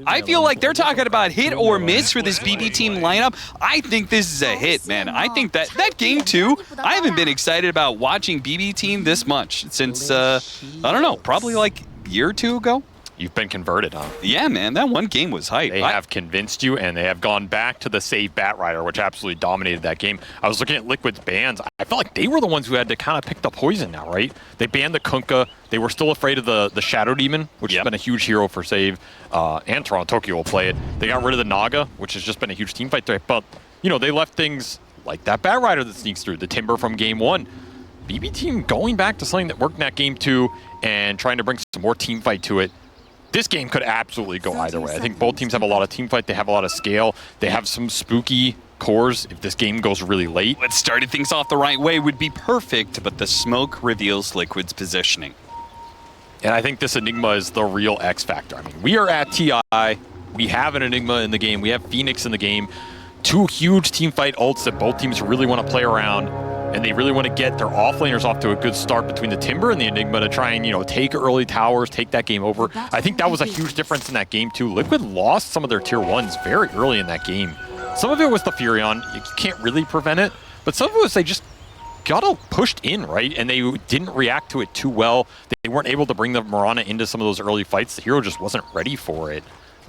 I feel like they're talking about hit or miss for this BB team lineup. I think this is a hit, man. I think that game 2, I haven't been excited about watching BB team this much since, I don't know, probably like a year or two ago. You've been converted, huh? Yeah, man, that one game was hype. They have convinced you, and they have gone back to the save Bat Rider, which absolutely dominated that game. I was looking at Liquid's bans. I felt like they were the ones who had to kind of pick the poison now, right? They banned the Kunkka. They were still afraid of the Shadow Demon, which has been a huge hero for save, and Toronto Tokyo will play it. They got rid of the Naga, which has just been a huge team fight threat, but, you know, they left things like that Bat Rider that sneaks through, the Timber from game 1. BB team going back to something that worked in that game 2 and trying to bring some more team fight to it. This game could absolutely go either way. I think both teams have a lot of team fight. They have a lot of scale. They have some spooky cores if this game goes really late. What started things off the right way would be perfect, but the smoke reveals Liquid's positioning. And I think this Enigma is the real X factor. I mean, we are at TI. We have an Enigma in the game. We have Phoenix in the game. 2 huge team fight ults that both teams really want to play around. And they really want to get their offlaners off to a good start between the Timber and the Enigma to try and, you know, take early towers, take that game over. I think that was a huge difference in that game, too. Liquid lost some of their tier 1s very early in that game. Some of it was the Furion. You can't really prevent it. But some of it was they just got all pushed in, right? And they didn't react to it too well. They weren't able to bring the Mirana into some of those early fights. The hero just wasn't ready for it.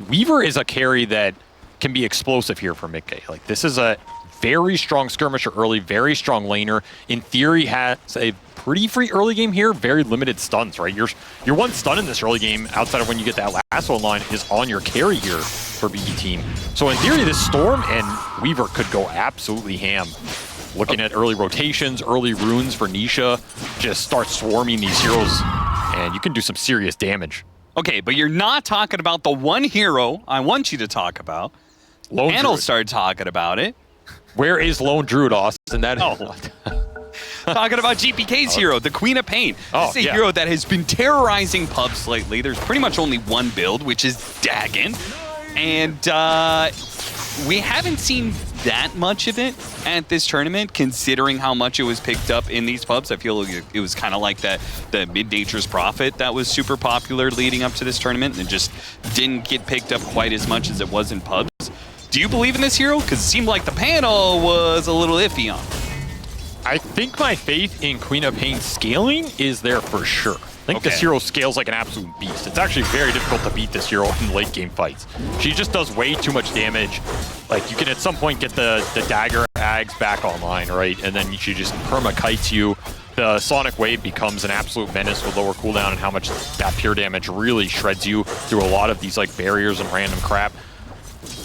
Weaver is a carry that can be explosive here for Mickey. Like, this is a very strong skirmisher early, very strong laner. In theory, has a pretty free early game here, very limited stuns, right? Your one stun in this early game, outside of when you get that lasso line, is on your carry here for BB team. So in theory, this Storm and Weaver could go absolutely ham. Looking at early rotations, early runes for Nisha, just start swarming these heroes, and you can do some serious damage. Okay, but you're not talking about the one hero I want you to talk about. Lone Panel Druid. started talking about it. Where is Lone Druid, Austin? That is Talking about GPK's hero, the Queen of Pain. This is a hero that has been terrorizing pubs lately. There's pretty much only one build, which is Dagon. And we haven't seen that much of it at this tournament, considering how much it was picked up in these pubs. I feel like it was kind of like the Mid-Nature's Prophet that was super popular leading up to this tournament and just didn't get picked up quite as much as it was in pubs. Do you believe in this hero? Because it seemed like the panel was a little iffy on it. I think my faith in Queen of Pain scaling is there for sure. I think this hero scales like an absolute beast. It's actually very difficult to beat this hero in late game fights. She just does way too much damage. Like, you can at some point get the dagger ags back online, right? And then she just perma-kites you. The Sonic Wave becomes an absolute menace with lower cooldown and how much that pure damage really shreds you through a lot of these like barriers and random crap.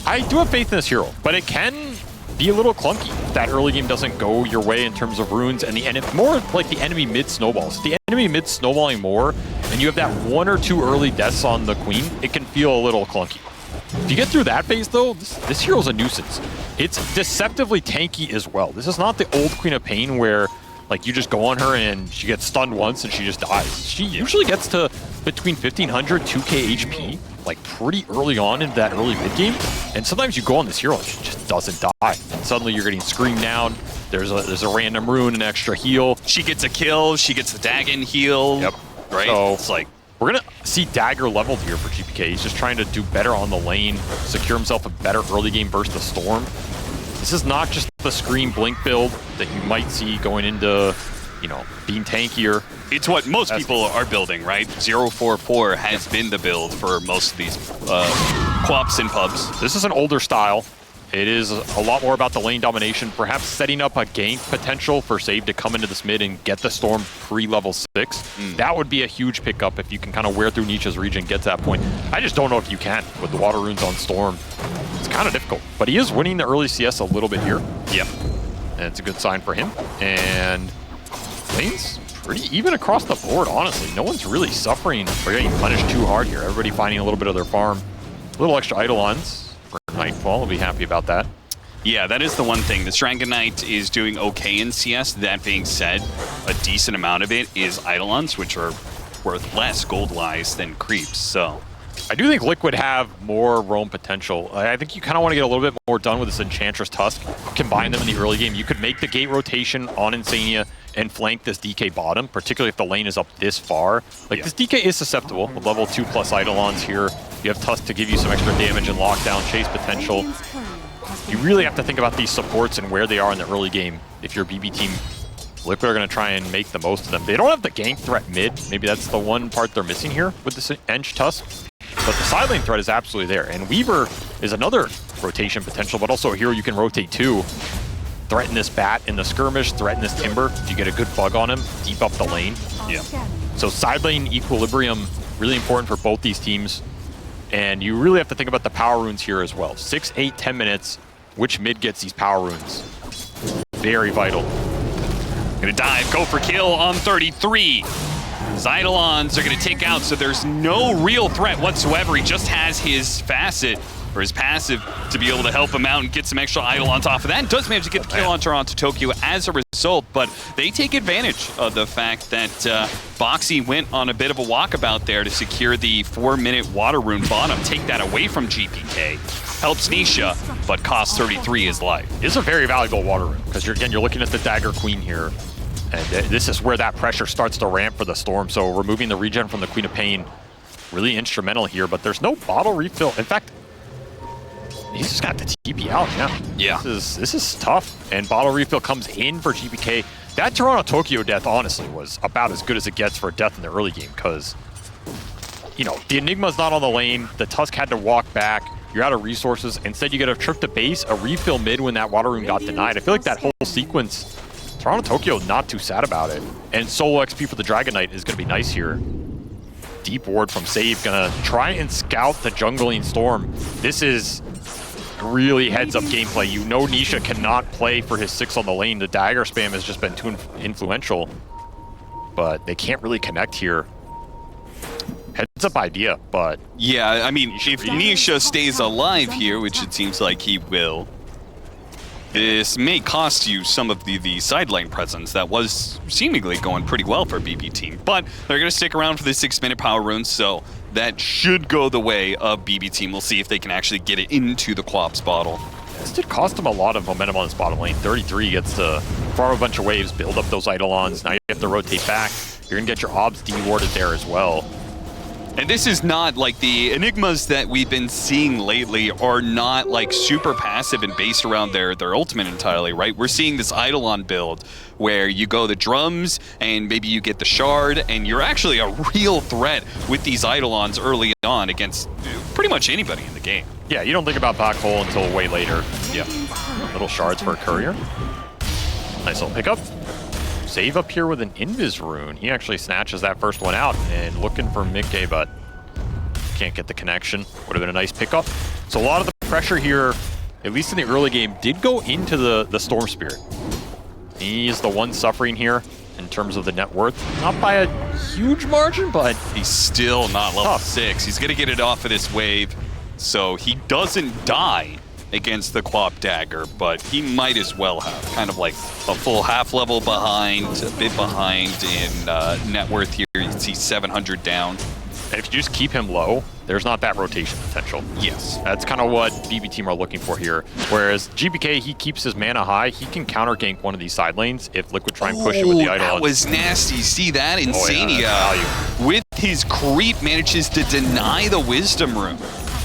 I do have faith in this hero, but it can be a little clunky if that early game doesn't go your way in terms of runes, and more like the enemy mid snowballs. If the enemy mid snowballing more, and you have that 1 or 2 early deaths on the Queen, it can feel a little clunky. If you get through that phase though, this hero's a nuisance. It's deceptively tanky as well. This is not the old Queen of Pain where like you just go on her and she gets stunned once and she just dies. She usually gets to between 1500, 2k HP, like pretty early on in that early mid game. And sometimes you go on this hero and she just doesn't die. And suddenly you're getting screamed down. There's a random rune, an extra heal. She gets a kill, she gets the Dagon heal. Yep. Right? So it's like, we're gonna see Dagger leveled here for GPK. He's just trying to do better on the lane, secure himself a better early game burst of Storm. This is not just the Scream Blink build that you might see going into, you know, being tankier. It's what most people are building, right? 044 has been the build for most of these co-ops and pubs. This is an older style. It is a lot more about the lane domination, perhaps setting up a gank potential for Save to come into this mid and get the Storm pre-level 6. That would be a huge pickup if you can kind of wear through Nisha's region, get to that point. I just don't know if you can with the water runes on Storm. It's kind of difficult, but he is winning the early CS a little bit here. Yep. And it's a good sign for him. And lane's pretty even across the board, honestly. No one's really suffering or getting punished too hard here. Everybody finding a little bit of their farm. A little extra Eidolons for Nightfall. I'll be happy about that. Yeah, that is the one thing. This Dragon Knight is doing okay in CS. That being said, a decent amount of it is Eidolons, which are worth less gold-wise than creeps. So I do think Liquid have more roam potential. I think you kind of want to get a little bit more done with this Enchantress Tusk. Combine them in the early game. You could make the gate rotation on Insania and flank this DK bottom, particularly if the lane is up this far. Like, this DK is susceptible with level 2+ Eidolons here. You have Tusk to give you some extra damage and lockdown chase potential. You really have to think about these supports and where they are in the early game. If you're BB team, Liquid are going to try and make the most of them. They don't have the gank threat mid. Maybe that's the one part they're missing here with this Ench Tusk. But the side lane threat is absolutely there. And Weaver is another rotation potential, but also a hero you can rotate to. Threaten this bat in the skirmish, threaten this Timber. If you get a good bug on him, deep up the lane. Yeah. So side lane equilibrium, really important for both these teams. And you really have to think about the power runes here as well. 6, 8, 10 minutes. Which mid gets these power runes? Very vital. Gonna dive, go for kill on 33. Eidolons are gonna take out, so there's no real threat whatsoever. He just has his facet, or his passive, to be able to help him out and get some extra Eidolons off of that. And does manage to get the kill on Toronto Tokyo as a result, but they take advantage of the fact that Boxy went on a bit of a walkabout there to secure the 4-minute water rune bottom, take that away from GPK. Helps Nisha, but costs 33 his life. It's a very valuable water rune, because you're looking at the Dagger Queen here. And this is where that pressure starts to ramp for the Storm. So removing the regen from the Queen of Pain, really instrumental here. But there's no bottle refill. In fact, he's just got the TP out. Yeah. This is tough. And bottle refill comes in for GPK. That Toronto Tokyo death, honestly, was about as good as it gets for a death in the early game. Because, you know, the Enigma's not on the lane. The Tusk had to walk back. You're out of resources. Instead, you get a trip to base, a refill mid when that water rune got denied. I feel like that whole sequence, Toronto Tokyo not too sad about it. And solo XP for the Dragon Knight is going to be nice here. Deep ward from Save, going to try and scout the jungling Storm. This is really heads-up gameplay. You know Nisha cannot play for his 6 on the lane. The dagger spam has just been too influential. But they can't really connect here. Heads-up idea, but... Yeah, I mean, if Nisha stays alive here, which it seems like he will, this may cost you some of the sideline presence that was seemingly going pretty well for BB team. But they're going to stick around for the 6-minute power runes, so that should go the way of BB team. We'll see if they can actually get it into the Quap's bottle. This did cost them a lot of momentum on this bottom lane. 33 gets to farm a bunch of waves, build up those Eidolons. Now you have to rotate back. You're going to get your obs dewarded there as well. And this is not like the Enigmas that we've been seeing lately are not like super passive and based around their ultimate entirely, right? We're seeing this Eidolon build where you go the drums and maybe you get the shard and you're actually a real threat with these Eidolons early on against pretty much anybody in the game. Yeah, you don't think about Black Hole until way later. Yeah. Little shards for a courier. Nice little pickup. Save up here with an Invis rune. He actually snatches that first one out and looking for Mickey, but can't get the connection. Would have been a nice pickup. So a lot of the pressure here, at least in the early game, did go into the Storm Spirit. He's the one suffering here in terms of the net worth. Not by a huge margin, but he's still not level 6. He's going to get it off of this wave, so he doesn't die against the Quap Dagger, but he might as well have. Kind of like a full half level behind, a bit behind in net worth here. You see 700 down. And if you just keep him low, there's not that rotation potential. Yes. That's kind of what BB team are looking for here. Whereas GBK, he keeps his mana high. He can counter gank one of these side lanes if Liquid try and push it with the Eidolon. That was nasty. See that? Insania with his creep manages to deny the Wisdom Rune.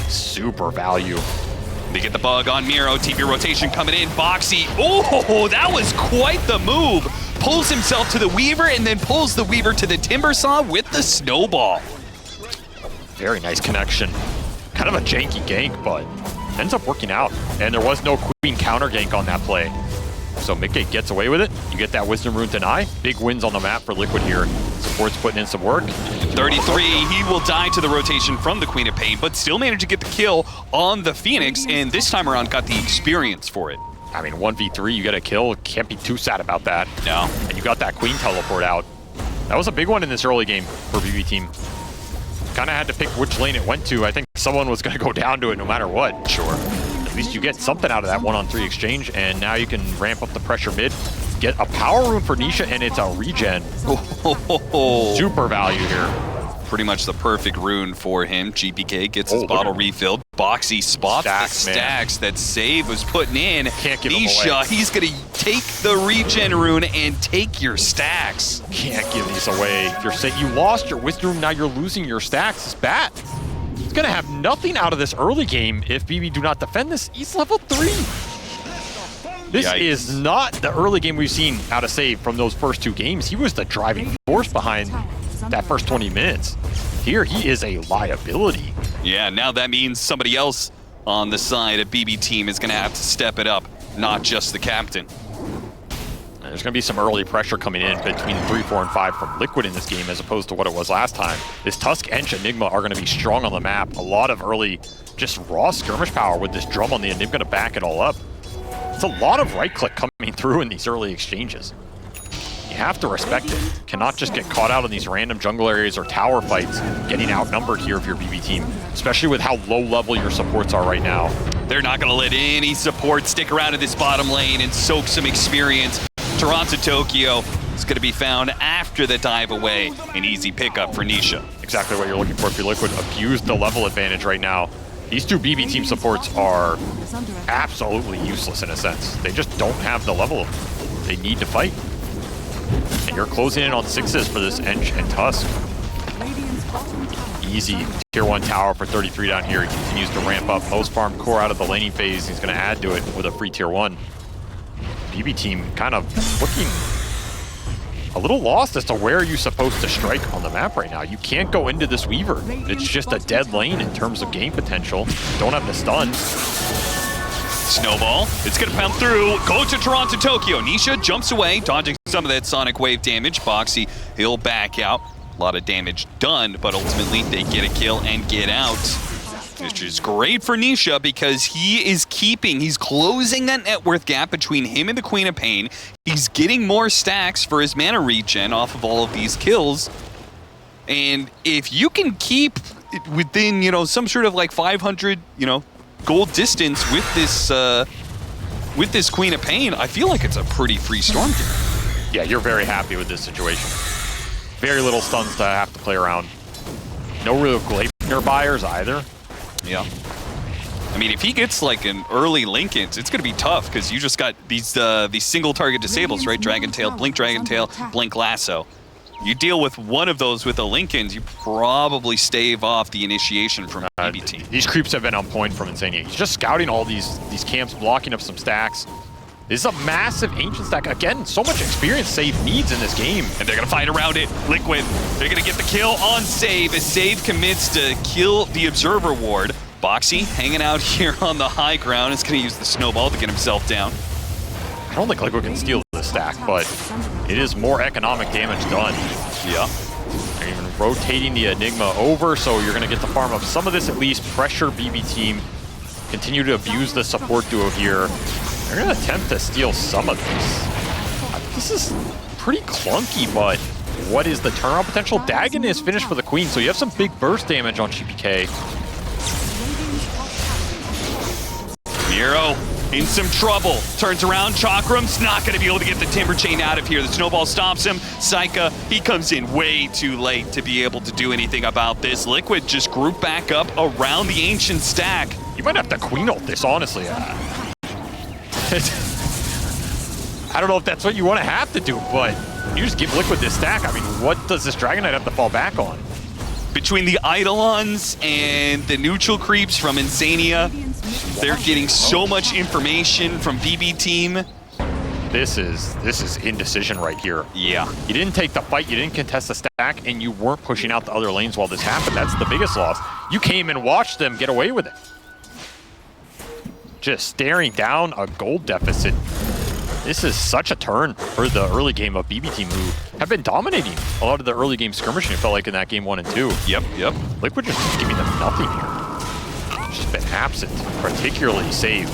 Super value. They get the bug on Miro. TP rotation coming in. Boxy. Oh, that was quite the move. Pulls himself to the Weaver and then pulls the Weaver to the Timber Saw with the snowball. Very nice connection. Kind of a janky gank, but ends up working out. And there was no Queen counter gank on that play. So Mickey gets away with it. You get that Wisdom Rune deny. Big wins on the map for Liquid here. Support's putting in some work. 33, he will die to the rotation from the Queen of Pain, but still managed to get the kill on the Phoenix, and this time around got the experience for it. I mean, 1v3, you get a kill. Can't be too sad about that. No. And you got that Queen teleport out. That was a big one in this early game for BB team. Kind of had to pick which lane it went to. I think someone was going to go down to it no matter what. Sure. At least you get something out of that 1-on-3 exchange, and now you can ramp up the pressure mid. Get a power rune for Nisha, and it's a regen. Oh. Super value here. pretty much the perfect rune for him. GPK gets his bottle refilled. Boxy spots the stacks that Save was putting in. Can't give him Nisha, away. he's going to take the regen rune and take your stacks. Can't give these away. If you're saying you lost your wisdom, now you're losing your stacks. It's bad. He's going to have nothing out of this early game if BB do not defend this. He's level 3. This is not the early game we've seen out of Save from those first 2 games. He was the driving force behind that first 20 minutes. Here, he is a liability. Yeah, now that means somebody else on the side of BB team is going to have to step it up, not just the captain. There's going to be some early pressure coming in between 3, 4, and 5 from Liquid in this game as opposed to what it was last time. This Tusk, Ench, Enigma are going to be strong on the map. A lot of early just raw skirmish power with this drum on the Enigma to back it all up. It's a lot of right-click coming through in these early exchanges. You have to respect it. Cannot just get caught out in these random jungle areas or tower fights, getting outnumbered here if you're BB team, especially with how low level your supports are right now. They're not going to let any support stick around in this bottom lane and soak some experience. Toronto Tokyo is going to be found after the dive away. An easy pickup for Nisha. Exactly what you're looking for if you're Liquid. Abuse the level advantage right now. These 2 BB team supports are absolutely useless in a sense. They just don't have the level they need to fight. And you're closing in on 6s for this Ench and Tusk. Easy tier 1 tower for 33 down here. He continues to ramp up. Most farm core out of the laning phase. He's going to add to it with a free tier 1. BB team kind of looking a little lost as to where you're supposed to strike on the map right now. You can't go into this Weaver. It's just a dead lane in terms of game potential. Don't have the stun. Snowball, it's going to pound through, go to Toronto Tokyo. Nisha jumps away, dodging some of that Sonic Wave damage. Boxy, he'll back out. A lot of damage done, but ultimately they get a kill and get out. Which is great for Nisha because he's closing that net worth gap between him and the Queen of Pain. He's getting more stacks for his mana regen off of all of these kills. And if you can keep it within, some sort of like 500, gold distance with this Queen of Pain, I feel like it's a pretty free storm here. Yeah, you're very happy with this situation. Very little stuns to have to play around. No real Gleipnir buyers either. Yeah. I mean, if he gets like an early Linkens, it's going to be tough because you just got these single target disables, right? Dragon Tail, Blink Lasso. You deal with one of those with a Linkens, you probably stave off the initiation from BB team. These creeps have been on point from Insania. He's just scouting all these camps, blocking up some stacks. This is a massive Ancient stack. Again, so much experience Save needs in this game. And they're going to fight around it. Liquid, they're going to get the kill on Save as Save commits to kill the Observer Ward. Boxy hanging out here on the high ground is going to use the Snowball to get himself down. I don't think Liquid can steal the stack, but it is more economic damage done. Yeah. They're even rotating the Enigma over, so you're going to get to farm up some of this at least. Pressure BB team. Continue to abuse the support duo here. They're going to attempt to steal some of this. This is pretty clunky, but what is the turnaround potential? Dagon is finished for the Queen, so you have some big burst damage on GPK. Miro in some trouble. Turns around, Chakram's not going to be able to get the Timber Chain out of here. The Snowball stops him. Saika, he comes in way too late to be able to do anything about this. Liquid just group back up around the Ancient stack. You might have to Queen ult this, honestly. I don't know if that's what you want to have to do, but you just give Liquid this stack. I mean, what does this Dragon Knight have to fall back on? Between the Eidolons and the neutral creeps from Insania, they're getting so much information from BB team. This is indecision right here. Yeah. You didn't take the fight, you didn't contest the stack, and you weren't pushing out the other lanes while this happened. That's the biggest loss. You came and watched them get away with it. Just staring down a gold deficit. This is such a turn for the early game of BB team, who have been dominating a lot of the early game skirmishing, it felt like in that game 1 and 2. Yep. Liquid just giving them nothing here. Just been absent, particularly Save.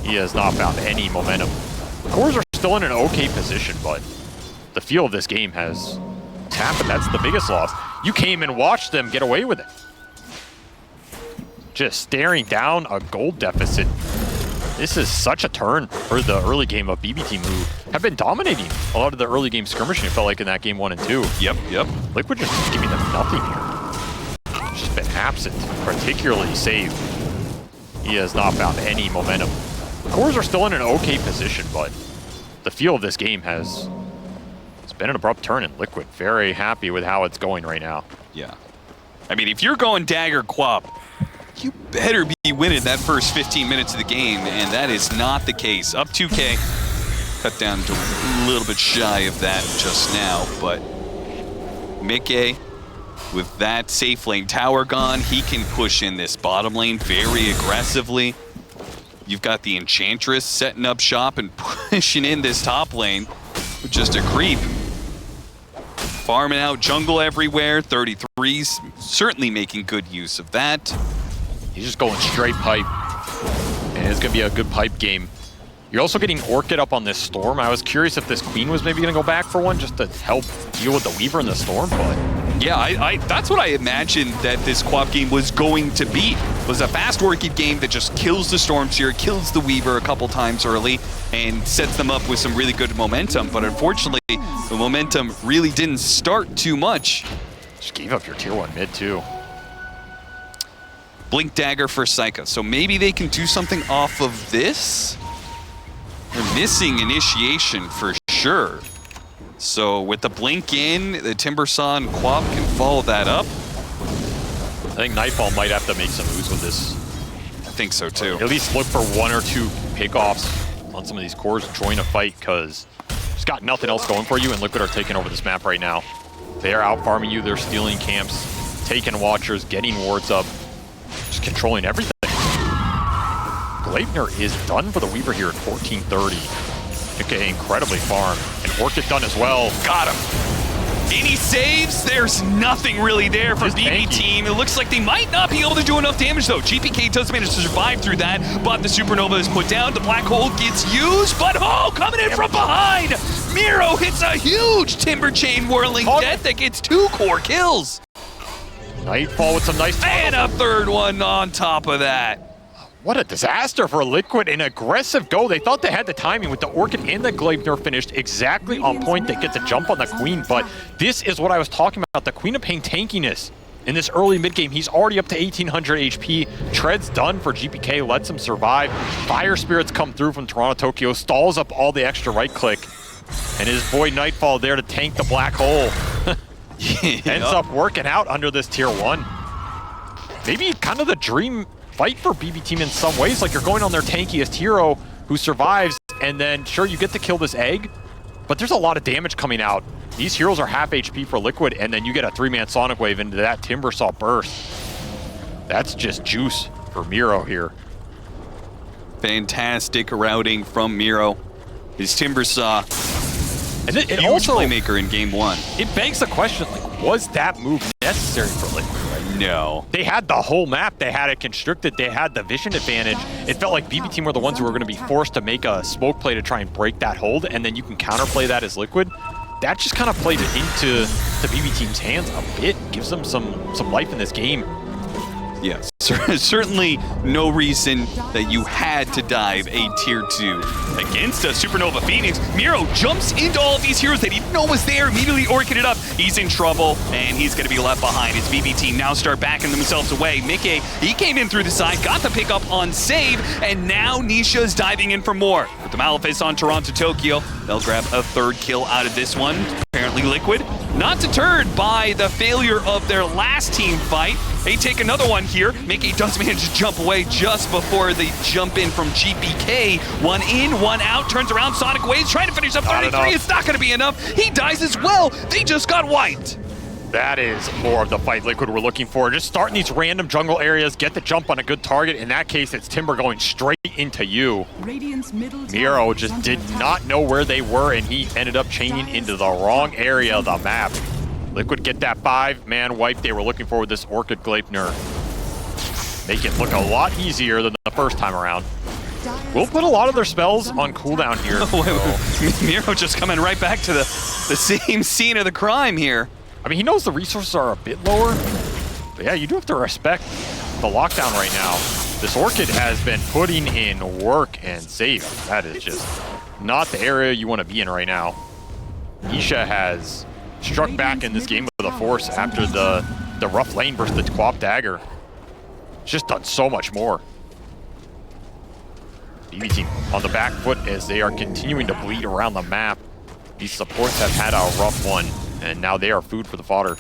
He has not found any momentum. The cores are still in an okay position, but the feel of this game has happened. That's the biggest loss. You came and watched them get away with it. Just staring down a gold deficit. This is such a turn for the early game of BB Team, who have been dominating a lot of the early game skirmishing, it felt like, in that game 1 and 2. Yep. Liquid just giving them nothing here. Just been absent, particularly Save. He has not found any momentum. The cores are still in an okay position, but the feel of this game has been an abrupt turn, and Liquid very happy with how it's going right now. Yeah. I mean, if you're going Dagger Quap, you better be winning that first 15 minutes of the game, and that is not the case. Up 2K, cut down to a little bit shy of that just now, but Mickey, with that safe lane tower gone, he can push in this bottom lane very aggressively. You've got the Enchantress setting up shop and pushing in this top lane with just a creep. Farming out jungle everywhere, 33's certainly making good use of that. He's just going straight pipe, and it's going to be a good pipe game. You're also getting Orchid up on this Storm. I was curious if this Queen was maybe going to go back for one just to help deal with the Weaver in the Storm, but... Yeah, that's what I imagined that this Quap game was going to be. It was a fast Orchid game that just kills the Stormseer, kills the Weaver a couple times early, and sets them up with some really good momentum. But unfortunately, the momentum really didn't start too much. Just gave up your tier 1 mid, too. Blink Dagger for Psycho. So maybe they can do something off of this? They're missing initiation for sure. So with the blink in, the Timbersaw and Quap can follow that up. I think Nightfall might have to make some moves with this. I think so too. At least look for 1 or 2 pickoffs on some of these cores and join a fight, because just got nothing else going for you, and Liquid are taking over this map right now. They are out farming you, they're stealing camps, taking watchers, getting wards up, just controlling everything. Gleipnir is done for the Weaver here at 1430. Okay, incredibly farm. And Orchid done as well. Got him. Any saves? There's nothing really there for BB Team. It looks like they might not be able to do enough damage though. GPK does manage to survive through that, but the Supernova is put down. The Black Hole gets used, but coming in from behind! Miro hits a huge Timber Chain whirling death that gets 2 core kills. Nightfall with some nice and a third one on top of that. What a disaster for Liquid. An aggressive go. They thought they had the timing with the Orchid and the Gleipnir finished exactly on point. They get the jump on the Queen, but this is what I was talking about. The Queen of Pain tankiness in this early mid-game. He's already up to 1800 HP. Tread's done for GPK, lets him survive. Fire Spirits come through from Toronto Tokyo, stalls up all the extra right click. And his boy Nightfall there to tank the Black Hole. Ends up working out under this tier 1. Maybe kind of the dream fight for BB Team in some ways. Like, you're going on their tankiest hero who survives, and then sure, you get to kill this egg, but there's a lot of damage coming out. These heroes are half HP for Liquid, and then you get a 3-man Sonic Wave into that Timbersaw burst. That's just juice for Miro here. Fantastic routing from Miro. His Timbersaw, and it huge also playmaker in game 1. It begs the question, like, was that move necessary for Liquid? No. They had the whole map. They had it constricted. They had the vision advantage. It felt like BB Team were the ones who were going to be forced to make a smoke play to try and break that hold, and then you can counterplay that as Liquid. That just kind of played it into the BB Team's hands a bit. Gives them some life in this game. Yes, certainly no reason that you had to dive a tier 2 against a Supernova Phoenix. Miro jumps into all of these heroes that he didn't know was there, immediately orchid it up. He's in trouble, and he's going to be left behind. His BB Team now start backing themselves away. Mickey, he came in through the side, got the pickup on save, and now Nisha's diving in for more. With the Malefice on Toronto Tokyo, they'll grab a 3rd kill out of this one. Apparently Liquid, not deterred by the failure of their last team fight. They take another one here. Mickey does manage to jump away just before they jump in from GPK. 1 in, 1 out, turns around, Sonic Waves, trying to finish up 33. It's not going to be enough. He dies as well. They just got wiped. That is more of the fight Liquid we're looking for. Just starting these random jungle areas, get the jump on a good target. In that case, it's Timber going straight into you. Miro just did not know where they were, and he ended up chaining into the wrong area of the map. Liquid get that 5-man wipe they were looking for with this Orchid Gleipnir. Make it look a lot easier than the first time around. We'll put a lot of their spells on cooldown here. Miro just coming right back to the same scene of the crime here. I mean, he knows the resources are a bit lower, but yeah, you do have to respect the lockdown right now. This Orchid has been putting in work and save. That is just not the area you want to be in right now. Nisha has struck back in this game with a force after the rough lane versus the Quap Dagger. It's just done so much more. BB team on the back foot as they are continuing to bleed around the map. These supports have had a rough one, and now they are food for the fodder.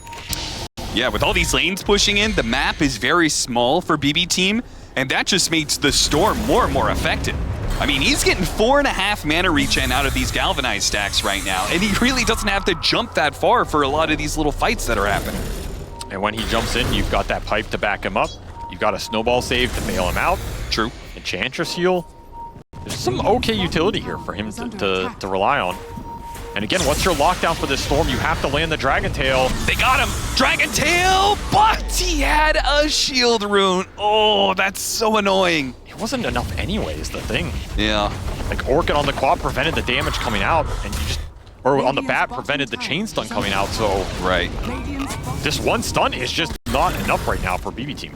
Yeah, with all these lanes pushing in, the map is very small for BB team, and that just makes the Storm more and more effective. I mean, he's getting 4.5 mana regen out of these Galvanized stacks right now, and he really doesn't have to jump that far for a lot of these little fights that are happening. And when he jumps in, you've got that pipe to back him up. You've got a snowball save to bail him out. True. Enchantress heal. There's some okay utility here for him to rely on. And again, what's your lockdown for this Storm? You have to land the Dragon Tail. They got him! Dragon Tail! But he had a shield rune. Oh, that's so annoying. It wasn't enough anyway, is the thing. Yeah. Like, Orchid on the quad prevented the damage coming out, and you just... Or on the bat prevented the chain stun coming out, so... Right. This one stun is just not enough right now for BB team.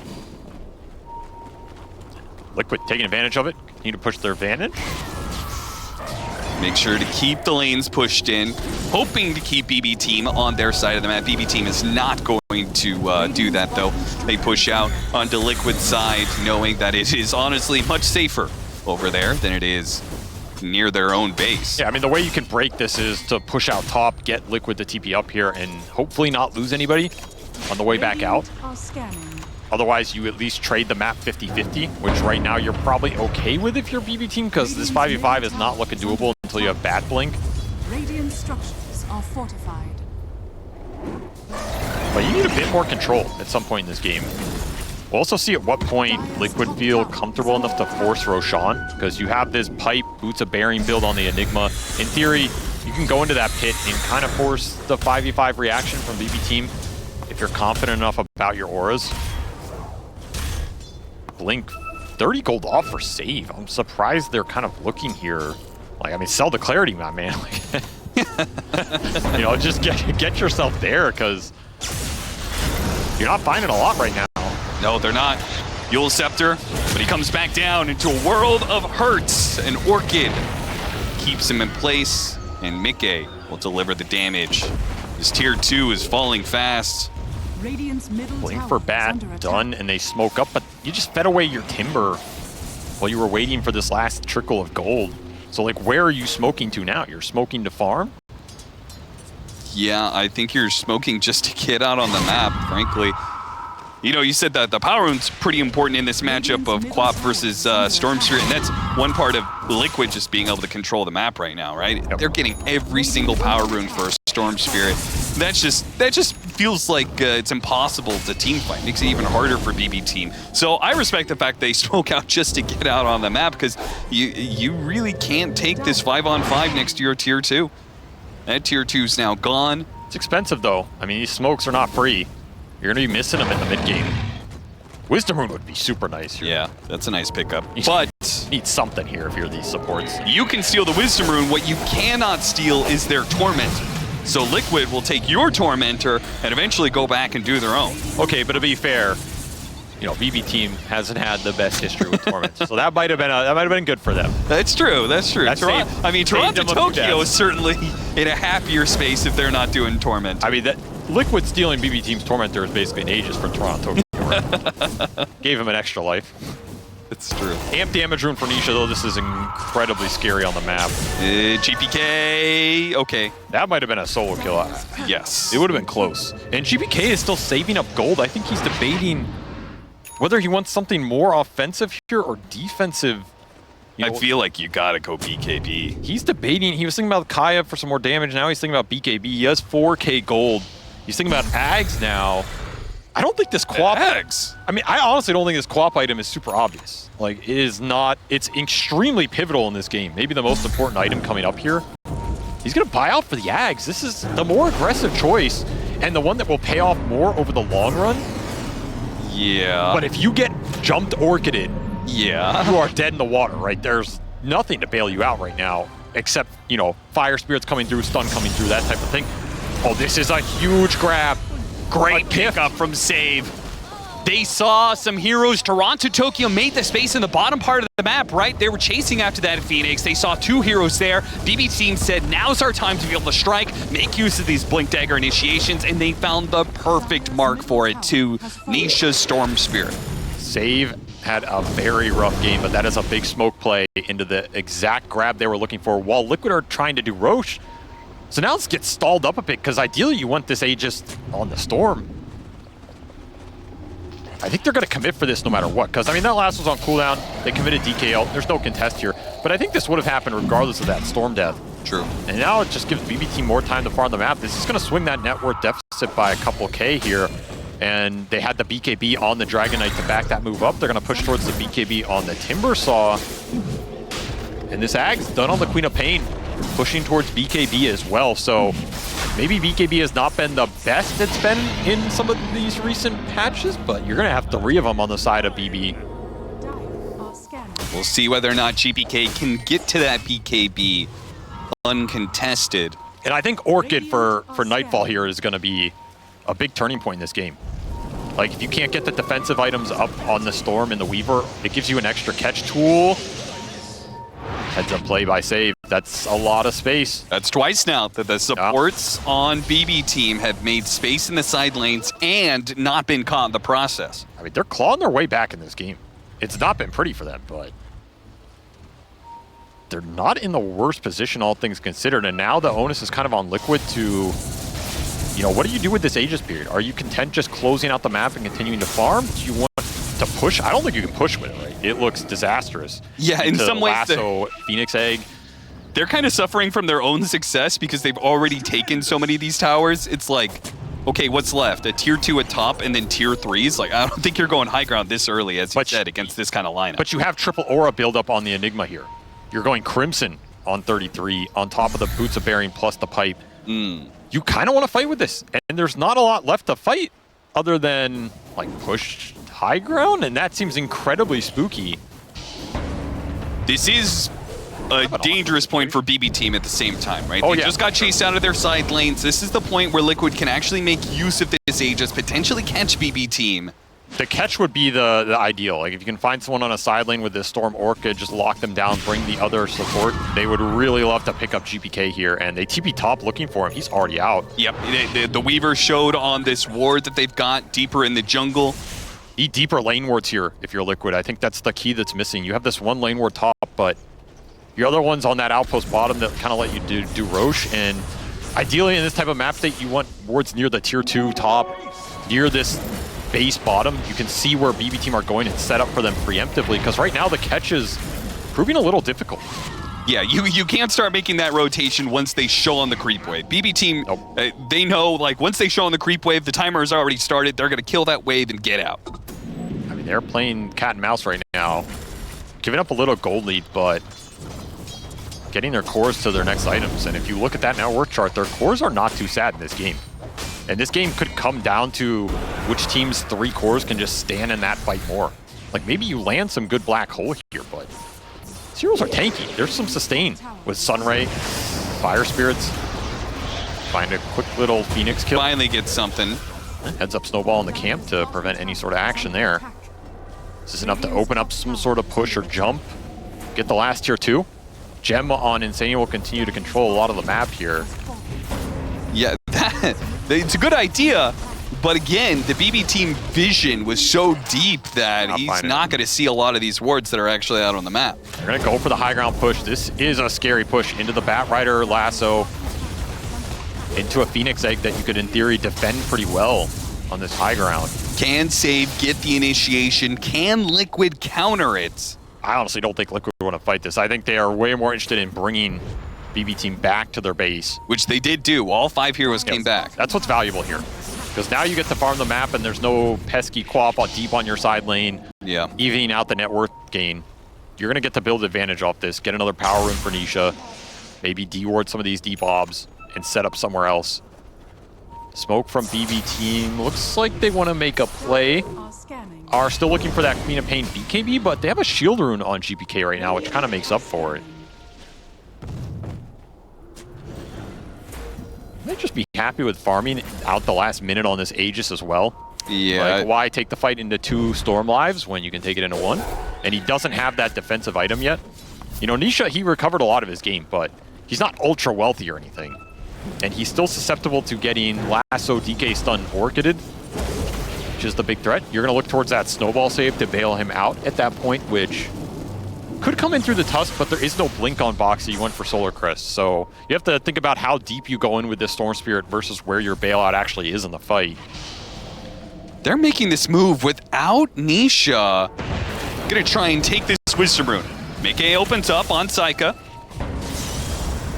Liquid taking advantage of it. Continue to push their advantage. Make sure to keep the lanes pushed in, hoping to keep BB team on their side of the map. BB team is not going to do that, though. They push out onto Liquid's side, knowing that it is honestly much safer over there than it is near their own base. Yeah, I mean, the way you can break this is to push out top, get Liquid to TP up here, and hopefully not lose anybody on the way back out. Otherwise, you at least trade the map 50-50, which right now you're probably okay with if you're BB team, because this 5v5 is not looking doable until you have Bat Blink. Radiant structures are fortified. But you need a bit more control at some point in this game. We'll also see at what point Liquid feel comfortable enough to force Roshan, because you have this pipe, Boots of Bearing build on the Enigma. In theory, you can go into that pit and kind of force the 5v5 reaction from BB team if you're confident enough about your auras. Blink, 30 gold off for save. I'm surprised they're kind of looking here. Like, I mean, sell the clarity, my man. You know, just get yourself there, because you're not finding a lot right now. No, they're not. Yule Scepter, but he comes back down into a world of hurts. And Orchid keeps him in place, and Mickey will deliver the damage. His tier 2 is falling fast. Blink for Bat, done, and they smoke up, but you just fed away your Timber while you were waiting for this last trickle of gold. So, like, where are you smoking to now? You're smoking to farm? Yeah, I think you're smoking just to get out on the map, frankly. You know, you said that the power rune's pretty important in this matchup of Quap versus Storm Spirit, and that's one part of Liquid just being able to control the map right now, right? Yep. They're getting every single power rune for a Storm Spirit. That just feels like it's impossible to team fight. Makes it even harder for BB team. So I respect the fact they smoke out just to get out on the map, because you really can't take this 5-on-5 next to your tier 2. That tier 2's now gone. It's expensive though. I mean, these smokes are not free. You're gonna be missing them in the mid game. Wisdom Rune would be super nice here. Yeah, that's a nice pickup. But need something here if you're these supports. You can steal the Wisdom Rune. What you cannot steal is their Tormentor. So Liquid will take your Tormentor and eventually go back and do their own. Okay, but to be fair, you know, BB team hasn't had the best history with Torments, so that might have been good for them. That's true. That's true. Toronto Tokyo is certainly in a happier space if they're not doing Torment. I mean, that Liquid stealing BB team's Tormentor is basically an Aegis for Toronto Tokyo. Gave him an extra life. It's true. Amp damage rune for Nisha, though. This is incredibly scary on the map. GPK, okay. That might have been a solo kill. Yes. It would have been close. And GPK is still saving up gold. I think he's debating whether he wants something more offensive here or defensive. I feel like you gotta go BKB. He's debating. He was thinking about Kaya for some more damage. Now he's thinking about BKB. He has 4K gold. He's thinking about Ags now. I don't think this Quap... Ags? I mean, I honestly don't think this Quap item is super obvious. Like, it is not... It's extremely pivotal in this game. Maybe the most important item coming up here. He's going to buy out for the Ags. This is the more aggressive choice and the one that will pay off more over the long run. Yeah. But if you get jumped Orchided, yeah, you are dead in the water, right? There's nothing to bail you out right now, except, you know, Fire Spirits coming through, stun coming through, that type of thing. Oh, this is a huge grab. Great pickup from Save. They saw some heroes. Toronto, Tokyo made the space in the bottom part of the map, right? They were chasing after that Phoenix. They saw 2 heroes there. BB team said, now's our time to be able to strike, make use of these Blink Dagger initiations, and they found the perfect mark for it to Nisha's Storm Spirit. Save had a very rough game, but that is a big smoke play into the exact grab they were looking for while Liquid are trying to do Roche. So now let's get stalled up a bit, because ideally you want this Aegis on the Storm. I think they're going to commit for this no matter what, because, I mean, that last was on cooldown. They committed DKL. There's no contest here. But I think this would have happened regardless of that Storm death. True. And now it just gives BB team more time to farm the map. This is going to swing that net worth deficit by a couple K here. And they had the BKB on the Dragon Knight to back that move up. They're going to push towards the BKB on the Timbersaw. And this Ag's done on the Queen of Pain, pushing towards BKB as well. So maybe BKB has not been the best it's been in some of these recent patches, but you're going to have 3 of them on the side of BB. We'll see whether or not GPK can get to that BKB uncontested. And I think Orchid for Nightfall here is going to be a big turning point in this game. Like, if you can't get the defensive items up on the Storm and the Weaver, it gives you an extra catch tool. Heads up play by Save. That's a lot of space. That's twice now that the supports on BB team have made space in the side lanes and not been caught in the process. I mean, they're clawing their way back in this game. It's not been pretty for them, but they're not in the worst position, all things considered. And now the onus is kind of on Liquid to, you know, what do you do with this Aegis period? Are you content just closing out the map and continuing to farm? Do you want to push? I don't think you can push with it, right? It looks disastrous. Yeah, in some ways, lasso, Phoenix Egg. They're kind of suffering from their own success because they've already taken so many of these towers. It's like, okay, what's left? A tier 2 at top and then tier 3s? Like, I don't think you're going high ground this early, as you said, against this kind of lineup. But you have triple aura build up on the Enigma here. You're going Crimson on 33 on top of the Boots of Bearing plus the pipe. You kind of want to fight with this, and there's not a lot left to fight other than like push high ground, and that seems incredibly spooky. This is a dangerous point for BB team at the same time, right? Oh, They yeah. just got chased out of their side lanes. This is the point where Liquid can actually make use of this Aegis, potentially catch BB team. The catch would be the ideal. Like, if you can find someone on a side lane with this Storm Orchid, just lock them down, bring the other support. They would really love to pick up GPK here, and they TP top looking for him. He's already out. Yep, the Weaver showed on this ward that they've got deeper in the jungle. Need deeper lane wards here if you're Liquid. I think that's the key that's missing. You have this one lane ward top, but your other one's on that outpost bottom that kind of let you do Roche. And ideally in this type of map state, you want wards near the tier 2 top, near this base bottom. You can see where BB team are going and set up for them preemptively, because right now the catch is proving a little difficult. Yeah, you can't start making that rotation once they show on the creep wave. BB team, they know, like, once they show on the creep wave, the timer has already started. They're going to kill that wave and get out. I mean, they're playing cat and mouse right now, giving up a little gold lead, but getting their cores to their next items. And if you look at that net worth chart, their cores are not too sad in this game. And this game could come down to which team's 3 cores can just stand in that fight more. Like, maybe you land some good black hole here, but Zeros are tanky. There's some sustain with Sunray, Fire Spirits. Find a quick little Phoenix kill. Finally get something. Heads up Snowball in the camp to prevent any sort of action there. Is this enough to open up some sort of push or jump? Get the last tier 2. Gem on Insania will continue to control a lot of the map here. Yeah, it's a good idea, but again, the BB team vision was so deep that he's not going to see a lot of these wards that are actually out on the map. They're going to go for the high ground push. This is a scary push into the Batrider lasso, into a Phoenix Egg that you could, in theory, defend pretty well on this high ground. Can Save get the initiation? Can Liquid counter it? I honestly don't think Liquid would want to fight this. I think they are way more interested in bringing BB team back to their base. Which they did do. All 5 heroes came back. That's what's valuable here. Because now you get to farm the map and there's no pesky quap deep on your side lane. Yeah. Evening out the net worth gain. You're going to get to build advantage off this. Get another power room for Nisha. Maybe de-ward some of these deep obs and set up somewhere else. Smoke from BB team. Looks like they want to make a play. Are still looking for that Queen of Pain BKB, but they have a shield rune on GPK right now, which kind of makes up for it. Might just be happy with farming out the last minute on this Aegis as well. Yeah. Like, why take the fight into 2 Storm lives when you can take it into 1? And he doesn't have that defensive item yet. You know, Nisha, he recovered a lot of his game, but he's not ultra wealthy or anything. And he's still susceptible to getting Lasso, DK Stun, Orchided, which is the big threat. You're going to look towards that Snowball save to bail him out at that point, which could come in through the Tusk, but there is no blink on Boxy. You went for Solar Crest. So you have to think about how deep you go in with this Storm Spirit versus where your bailout actually is in the fight. They're making this move without Nisha. Gonna try and take this Wisdom Rune. Mickey opens up on Psyka.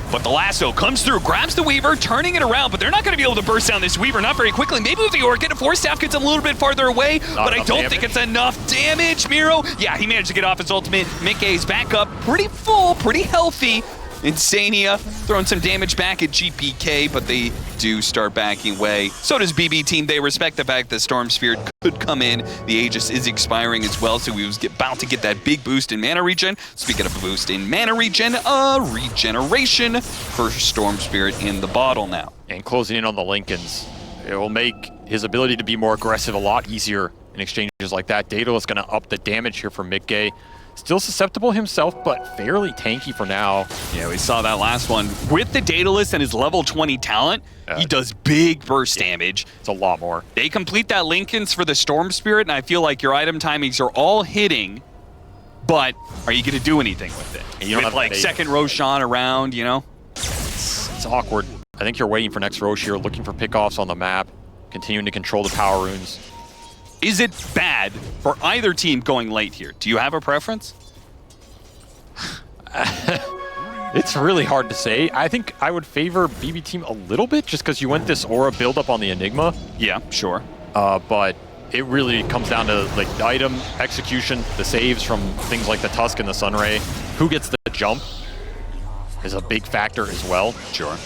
But the lasso comes through, grabs the Weaver, turning it around, but they're not going to be able to burst down this Weaver, not very quickly. Maybe with the Orchid, Force Staff gets a little bit farther away, but I don't think it's enough damage. Miro, yeah, he managed to get off his ultimate. Mickey's back up, pretty full, pretty healthy. Insania throwing some damage back at GPK, but they do start backing away. So does BB Team. They respect the fact that Storm Spirit could come in. The Aegis is expiring as well, so we was about to get that big boost in mana regen. Speaking of a boost in mana regen, a regeneration for Storm Spirit in the bottle now. And closing in on the Lincolns, it will make his ability to be more aggressive a lot easier in exchanges like that. Daedalus is going to up the damage here for Mickey. Still susceptible himself, but fairly tanky for now. Yeah, we saw that last one. With the Daedalus and his level 20 talent, he does big burst damage. It's a lot more. They complete that Lincolns for the Storm Spirit, and I feel like your item timings are all hitting, but are you going to do anything with it? And you don't with have like second Roshan around, you know? It's awkward. I think you're waiting for next Rosh here, looking for pickoffs on the map, continuing to control the power runes. Is it bad for either team going late here? Do you have a preference? It's really hard to say. I think I would favor BB Team a little bit just because you went this aura build-up on the Enigma. Yeah, sure. But it really comes down to like the item execution, the saves from things like the Tusk and the Sunray. Who gets the jump is a big factor as well. Sure.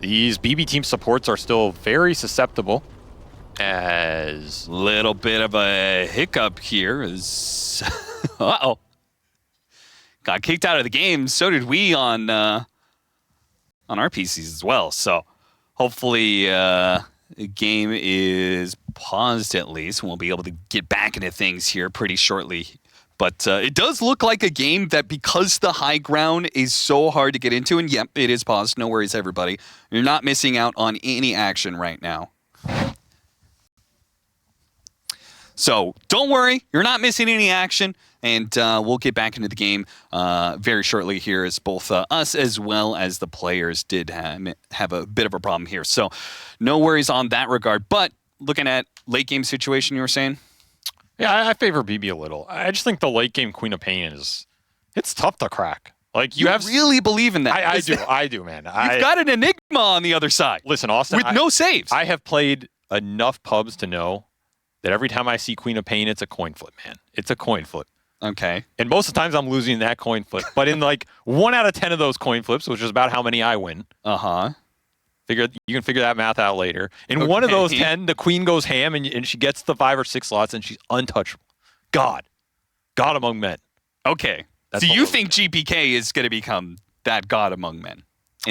These BB Team supports are still very susceptible. As little bit of a hiccup here is uh-oh. Got kicked out of the game. So did we on our PCs as well. So hopefully the game is paused at least. We'll be able to get back into things here pretty shortly. But it does look like a game that, because the high ground is so hard to get into, and yep, it is paused. No worries, everybody. You're not missing out on any action right now. So don't worry, you're not missing any action, and we'll get back into the game very shortly here, as both us as well as the players did have a bit of a problem here. So no worries on that regard. But looking at late game situation, you were saying? Yeah, I favor BB a little. I just think the late game Queen of Pain it's tough to crack. Like you really believe in that? I do, man. You've got an Enigma on the other side. Listen, Austin, with no saves. I have played enough pubs to know that every time I see Queen of Pain, it's a coin flip, man. It's a coin flip. Okay. And most of the times I'm losing that coin flip. But in like 1 out of 10 of those coin flips, which is about how many I win. Uh-huh. You can figure that math out later. In one of those 10, the queen goes ham and she gets the 5 or 6 slots and she's untouchable. God among men. Okay. So you think GPK is going to become that God among men?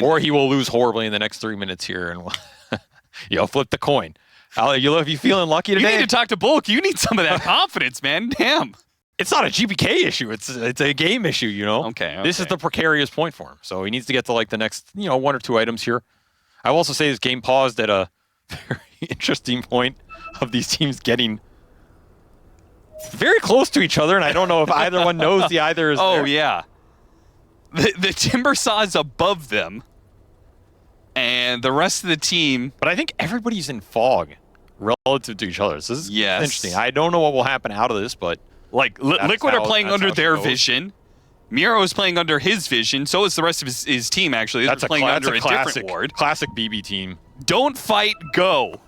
Or he will lose horribly in the next 3 minutes here and flip the coin. If you feeling lucky today, you need to talk to Bulk. You need some of that confidence, man. Damn. It's not a GPK issue. It's a game issue, you know? Okay. This is the precarious point for him. So he needs to get to like the next, 1 or 2 items here. I will also say this game paused at a very interesting point of these teams getting very close to each other, and I don't know if either one knows the either is there. Yeah. The Timber Saw is above them, and the rest of the team... But I think everybody's in fog relative to each other. So this is interesting. I don't know what will happen out of this, but... Like, Liquid are playing under their vision. Miro is playing under his vision. So is the rest of his team, actually. They're playing under a different ward. Classic BB team. Don't fight, go.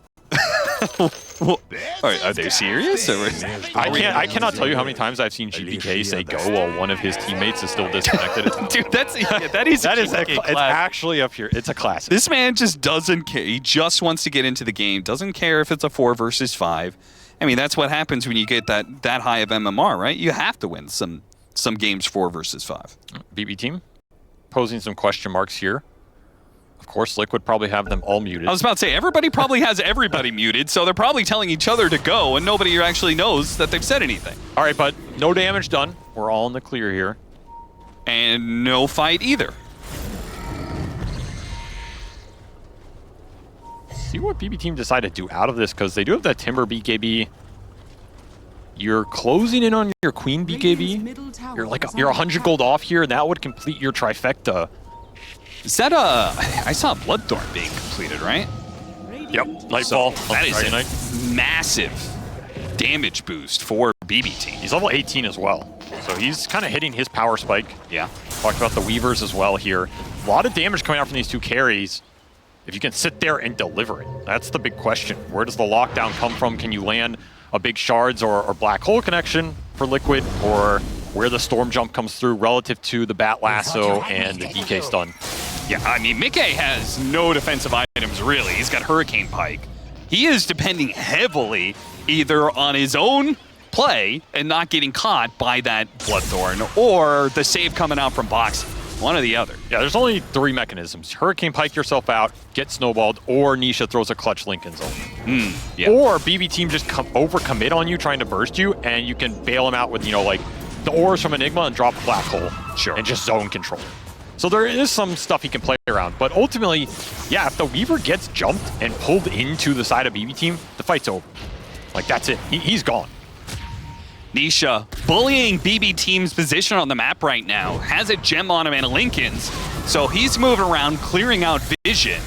Are they serious? I cannot tell you how many times I've seen GPK say go while one of his teammates is still disconnected. Dude, that is it's actually up here. It's a classic. This man just doesn't care. He just wants to get into the game. Doesn't care if it's a 4 versus 5. I mean, that's what happens when you get that high of MMR, right? You have to win some games 4 versus 5. BB team posing some question marks here. Of course, Liquid probably have them all muted. I was about to say, everybody probably has everybody muted, so they're probably telling each other to go, and nobody actually knows that they've said anything. All right, but no damage done. We're all in the clear here. And no fight either. See what BB team decide to do out of this, because they do have that Timber BKB. You're closing in on your Queen BKB. You're 100 gold off here, and that would complete your trifecta. Is that I saw Bloodthorn being completed, right? Yep, Nightfall. So that is a massive damage boost for BB team. He's level 18 as well, so he's kind of hitting his power spike. Yeah. Talked about the Weavers as well here. A lot of damage coming out from these two carries. If you can sit there and deliver it, that's the big question. Where does the lockdown come from? Can you land a big shards or black hole connection for Liquid, or where the storm jump comes through relative to the bat lasso and the DK stun? Yeah, I mean, Mickey has no defensive items, really. He's got Hurricane Pike. He is depending heavily either on his own play and not getting caught by that Bloodthorn, or the save coming out from boxing. One or the other. Yeah, there's only 3 mechanisms. Hurricane Pike yourself out, get snowballed, or Nisha throws a clutch Lincoln zone. Yeah. Or BB team just overcommit on you, trying to burst you, and you can bail them out with, like the ores from Enigma and drop a black hole. Sure. And just zone control. So there is some stuff he can play around. But ultimately, yeah, if the Weaver gets jumped and pulled into the side of BB team, the fight's over. Like, that's it. He's gone. Nisha bullying BB team's position on the map right now. Has a gem on him and a Lincoln's. So he's moving around, clearing out vision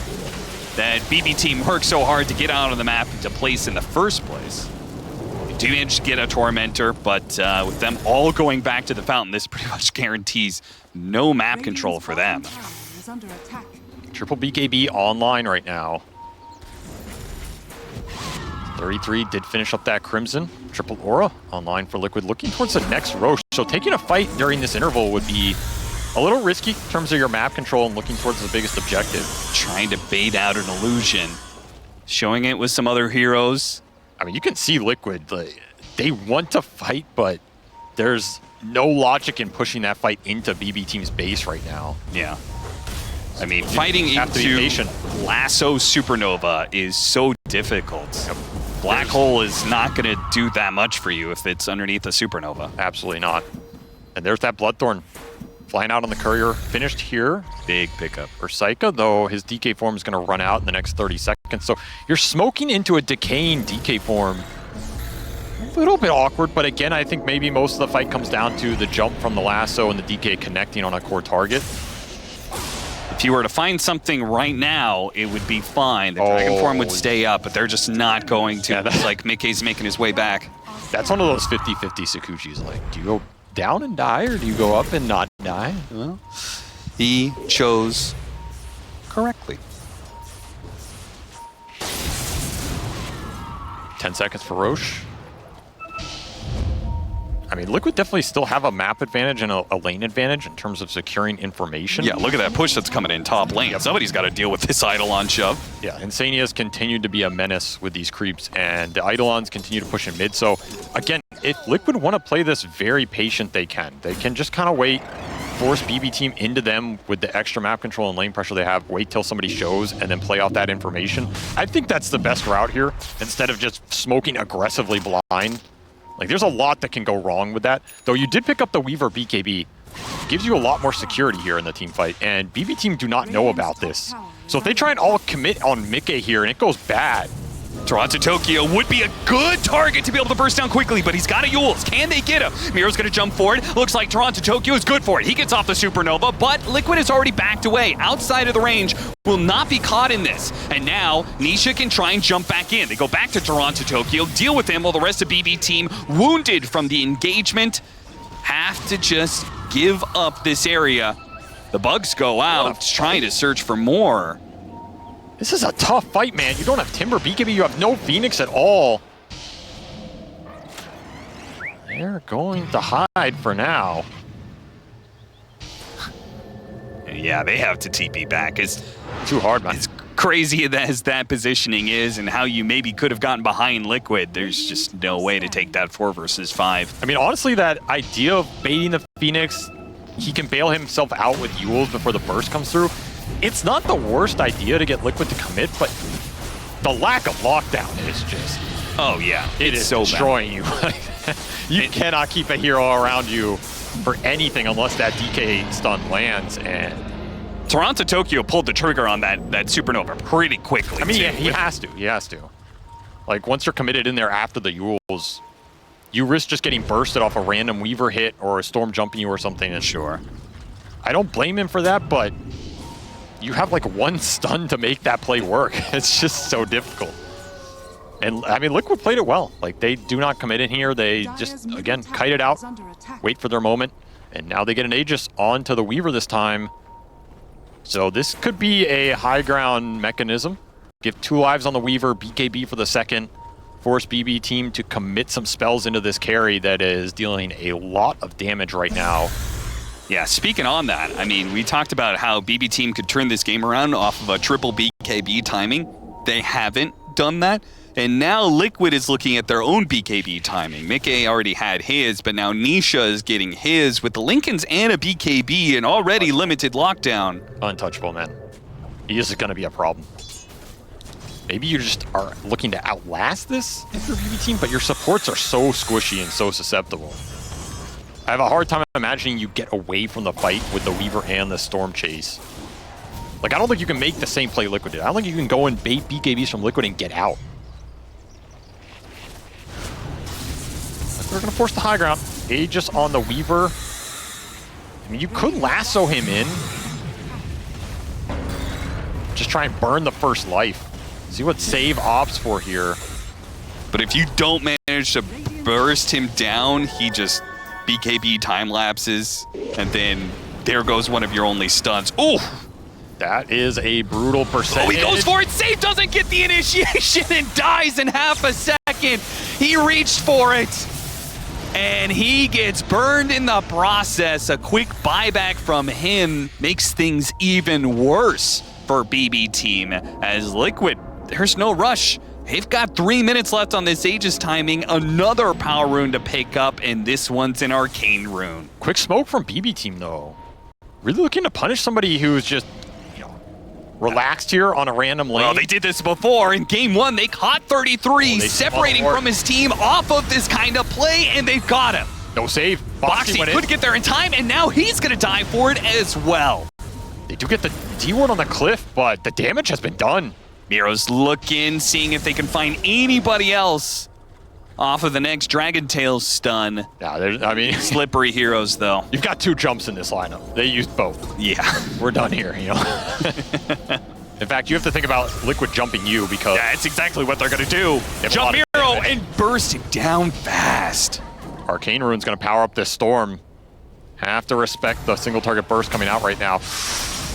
that BB team worked so hard to get out of the map to place in the first place. They do manage to get a Tormentor, but with them all going back to the fountain, this pretty much guarantees no map control for them. Triple BKB online right now. 33 did finish up that Crimson. Triple Aura online for Liquid, looking towards the next Roche. So taking a fight during this interval would be a little risky in terms of your map control and looking towards the biggest objective. Trying to bait out an illusion. Showing it with some other heroes. I mean, you can see Liquid, they want to fight, but there's no logic in pushing that fight into BB team's base right now. Yeah. I mean, fighting have to be into patient. Lasso Supernova is so difficult. Yep. Black hole is not going to do that much for you if it's underneath a supernova. Absolutely not. And there's that Bloodthorn flying out on the courier. Finished here. Big pickup. Ursaika, though, his DK form is going to run out in the next 30 seconds. So you're smoking into a decaying DK form. A little bit awkward, but again, I think maybe most of the fight comes down to the jump from the lasso and the DK connecting on a core target. If you were to find something right now, it would be fine. The Dragon form would stay up, but they're just not going to. It's like Mickey's making his way back. That's one of those 50-50 Sakuchis. Like, do you go down and die, or do you go up and not die? Well, he chose correctly. 10 seconds for Roche. I mean, Liquid definitely still have a map advantage and a lane advantage in terms of securing information. Yeah, look at that push that's coming in top lane. Somebody's got to deal with this Eidolon shove. Yeah, Insania's continued to be a menace with these creeps, and the Eidolons continue to push in mid. So, again, if Liquid want to play this very patient, they can. They can just kind of wait, force BB team into them with the extra map control and lane pressure they have, wait till somebody shows, and then play off that information. I think that's the best route here, instead of just smoking aggressively blind. Like, there's a lot that can go wrong with that. Though you did pick up the Weaver BKB. Gives you a lot more security here in the team fight, and BB team do not know about this. So if they try and all commit on Mickey here and it goes bad, Toronto Tokyo would be a good target to be able to burst down quickly, but he's got a Yules. Can they get him? Miro's going to jump forward. Looks like Toronto Tokyo is good for it. He gets off the Supernova, but Liquid is already backed away. Outside of the range, will not be caught in this. And now, Nisha can try and jump back in. They go back to Toronto Tokyo, deal with him while the rest of BB team, wounded from the engagement, have to just give up this area. The bugs go out, trying to search for more. This is a tough fight, man. You don't have Timber BKB, you have no Phoenix at all. They're going to hide for now. Yeah, they have to TP back. It's too hard, man. As crazy as that positioning is and how you maybe could have gotten behind Liquid, there's just no way to take that 4 versus 5. I mean, honestly, that idea of baiting the Phoenix, he can bail himself out with Yules before the burst comes through. it's not the worst idea to get Liquid to commit, but the lack of lockdown is just... Oh, yeah. It is so destroying you. You cannot keep a hero around you for anything unless that DK stun lands, and... Toronto Tokyo pulled the trigger on that supernova pretty quickly. I mean, yeah, he has to. He has to. Like, once you're committed in there after the Yules, you risk just getting bursted off a random Weaver hit or a Storm jumping you or something. And sure. I don't blame him for that, but you have like one stun to make that play work. It's just so difficult. And I mean, Liquid played it well. Like, they do not commit in here. They just, again, kite it out, wait for their moment, and now they get an Aegis onto the Weaver this time. So this could be a high ground mechanism. Give 2 lives on the Weaver, BKB for the second. Force BB team to commit some spells into this carry that is dealing a lot of damage right now. Yeah, speaking on that, I mean, we talked about how BB team could turn this game around off of a triple BKB timing. They haven't done that. And now Liquid is looking at their own BKB timing. Mickey already had his, but now Nisha is getting his with the Lincolns and a BKB and already limited lockdown. Untouchable, man. He is going to be a problem. Maybe you just are looking to outlast this if you're BB team, but your supports are so squishy and so susceptible. I have a hard time imagining you get away from the fight with the Weaver and the Storm Chase. Like, I don't think you can make the same play Liquid did. I don't think you can go and bait BKBs from Liquid and get out. They're going to force the high ground. Aegis on the Weaver. I mean, you could lasso him in. Just try and burn the first life. See what save opts for here. But if you don't manage to burst him down, he just BKB time lapses, and then there goes one of your only stuns. Oh! That is a brutal percentage. Oh, he goes for it. Save doesn't get the initiation and dies in half a second. He reached for it. And he gets burned in the process. A quick buyback from him makes things even worse for BB team. As Liquid, there's no rush. They've got 3 minutes left on this Aegis timing. Another power rune to pick up, and this one's an arcane rune. Quick smoke from BB team, though. Really looking to punish somebody who's just, you know, relaxed here on a random lane. Well, they did this before. In game 1, they caught 33, separating from his team off of this kind of play, and they've got him. No save. Boxy couldn't get there in time, and now he's going to die for it as well. They do get the D-ward on the cliff, but the damage has been done. Miro's looking, seeing if they can find anybody else off of the next Dragon Tail stun. Yeah, I mean... slippery heroes, though. You've got 2 jumps in this lineup. They used both. Yeah. We're done here, you know? In fact, you have to think about Liquid jumping you because... Yeah, it's exactly what they're going to do. Jump Miro and burst him down fast. Arcane Rune's going to power up this Storm. Have to respect the single target burst coming out right now.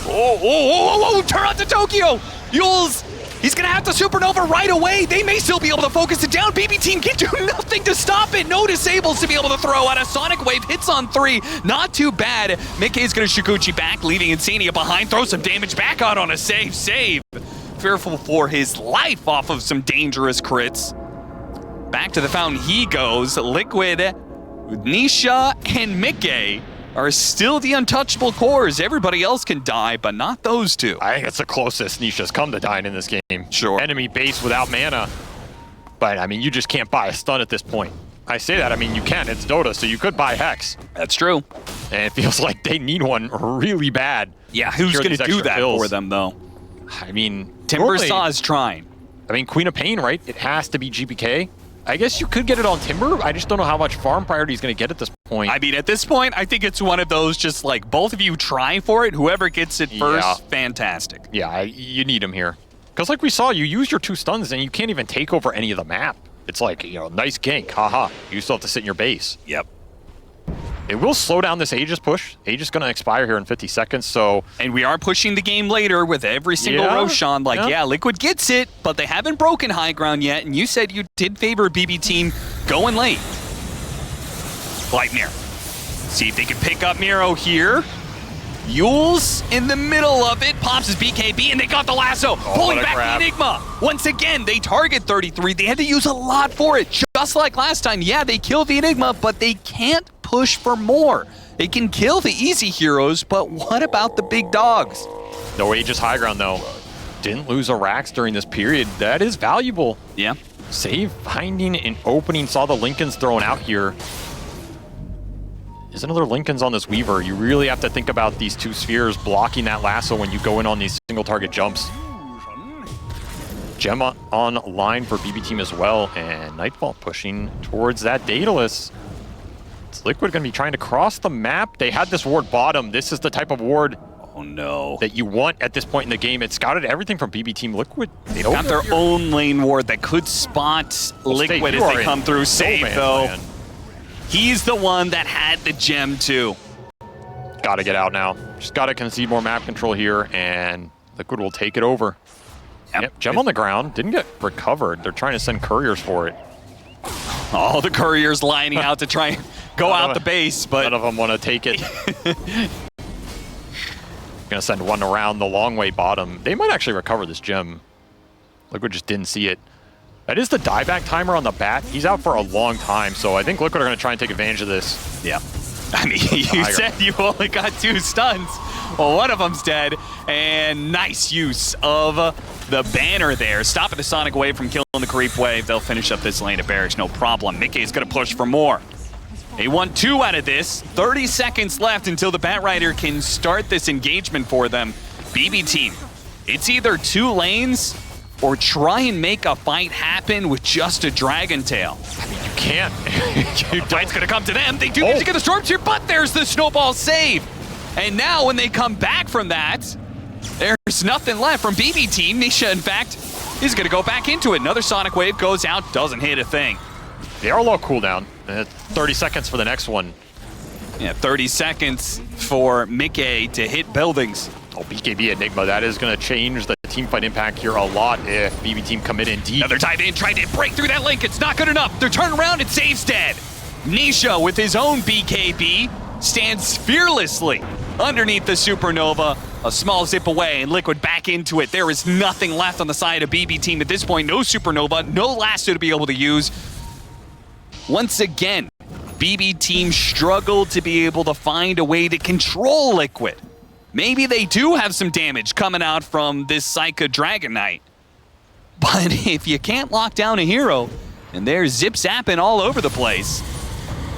Oh, Toronto Tokyo! Yules! He's going to have to supernova right away. They may still be able to focus it down. BB team can do nothing to stop it. No disables to be able to throw out. A Sonic Wave hits on 3. Not too bad. Mickey's going to Shikuchi back, leaving Insania behind. Throw some damage back out on a save. Fearful for his life off of some dangerous crits. Back to the fountain he goes. Liquid, Nisha, and Mickey are still the untouchable cores. Everybody else can die, but not those two. I think it's the closest Nisha's come to dying in this game. Sure. Enemy base without mana. But, I mean, you just can't buy a stun at this point. I say that, I mean, you can. It's Dota, so you could buy Hex. That's true. And it feels like they need one really bad. Yeah, who's going to do that for them, though? I mean... Timbersaw is trying. I mean, Queen of Pain, right? It has to be GPK. I guess you could get it on Timber. I just don't know how much farm priority he's going to get at this point. I mean, at this point, I think it's one of those just like both of you try for it. Whoever gets it first, fantastic. Yeah, you need him here. Because like we saw, you use your 2 stuns and you can't even take over any of the map. It's like, you know, nice gank, haha. You still have to sit in your base. Yep. It will slow down this Aegis push. Aegis going to expire here in 50 seconds, so... And we are pushing the game later with every single Roshan. Like, yeah, Liquid gets it, but they haven't broken high ground yet, and you said you did favor BB team going late. Blightmare. See if they can pick up Miro here. Yules in the middle of it, pops his BKB, and they got the lasso, pulling back the Enigma. Once again, they target 33. They had to use a lot for it, just like last time. Yeah, they killed the Enigma, but they can't push for more. They can kill the easy heroes, but what about the big dogs? No Aegis high ground, though. Didn't lose a Rax during this period. That is valuable. Yeah. Save, finding an opening. Saw the Lincolns thrown out here. There's another Lincolns on this Weaver. You really have to think about these two spheres blocking that lasso when you go in on these single target jumps. Gem on line for BB team as well, and Nightfall pushing towards that Daedalus. It's Liquid going to be trying to cross the map. They had this ward bottom. This is the type of ward that you want at this point in the game. It scouted everything from BB team Liquid. They got their own lane ward that could spot Liquid as they come through. Safe though. Man. He's the one that had the gem too. Gotta get out now. Just gotta concede more map control here, and Liquid will take it over. Yep, gem on the ground. Didn't get recovered. They're trying to send couriers for it. All the couriers lining out to try and go out the base, but none of them want to take it. Gonna send one around the long way bottom. They might actually recover this gem. Liquid just didn't see it. That is the dieback timer on the bat. He's out for a long time, so I think Liquid are gonna try and take advantage of this. Yeah. I mean, you said you've only got 2 stuns. Well, one of them's dead, and nice use of the banner there. Stopping the Sonic Wave from killing the Creep Wave. They'll finish up this lane at Barracks, no problem. Mickey's gonna push for more. They won 2 out of this. 30 seconds left until the Batrider can start this engagement for them. BB team, it's either 2 lanes or try and make a fight happen with just a Dragon Tail. I mean, you can't. Fight's gonna come to them. They do need to get the Storms here, but there's the snowball save. And now when they come back from that, there's nothing left from BB team. Nisha, in fact, is gonna go back into it. Another Sonic Wave goes out, doesn't hit a thing. They are low cooldown. 30 seconds for the next one. Yeah, 30 seconds for Mickey to hit buildings. Oh, BKB Enigma, that is going to change the team fight impact here a lot if BB team commit in deep. Another tied in, tried to break through that link. It's not good enough. They're turning around and Save's dead. Nisha, with his own BKB, stands fearlessly underneath the Supernova. A small zip away and Liquid back into it. There is nothing left on the side of BB team at this point. No Supernova, no Lasso to be able to use. Once again, BB team struggled to be able to find a way to control Liquid. Maybe they do have some damage coming out from this Psycha Dragon Knight. But if you can't lock down a hero, and they're zip-zapping all over the place.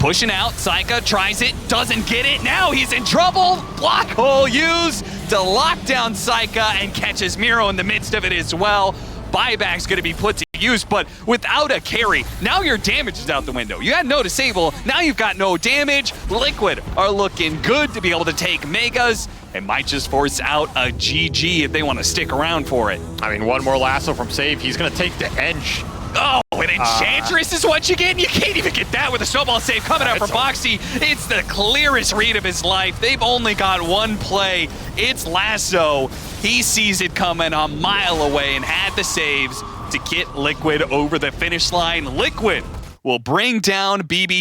Pushing out, Psycha tries it, doesn't get it. Now he's in trouble. Block hole used to lock down Psycha and catches Miro in the midst of it as well. Buyback's gonna be put to use, but without a carry, now your damage is out the window. You had no disable, now you've got no damage. Liquid are looking good to be able to take Megas, and might just force out a GG if they want to stick around for it. I mean, one more lasso from Save. He's going to take the Ench. Oh, an Enchantress is what you get? You can't even get that with a snowball save coming out from Boxy. It's the clearest read of his life. They've only got one play. It's Lasso. He sees it coming a mile away and had the saves to get Liquid over the finish line. Liquid will bring down BB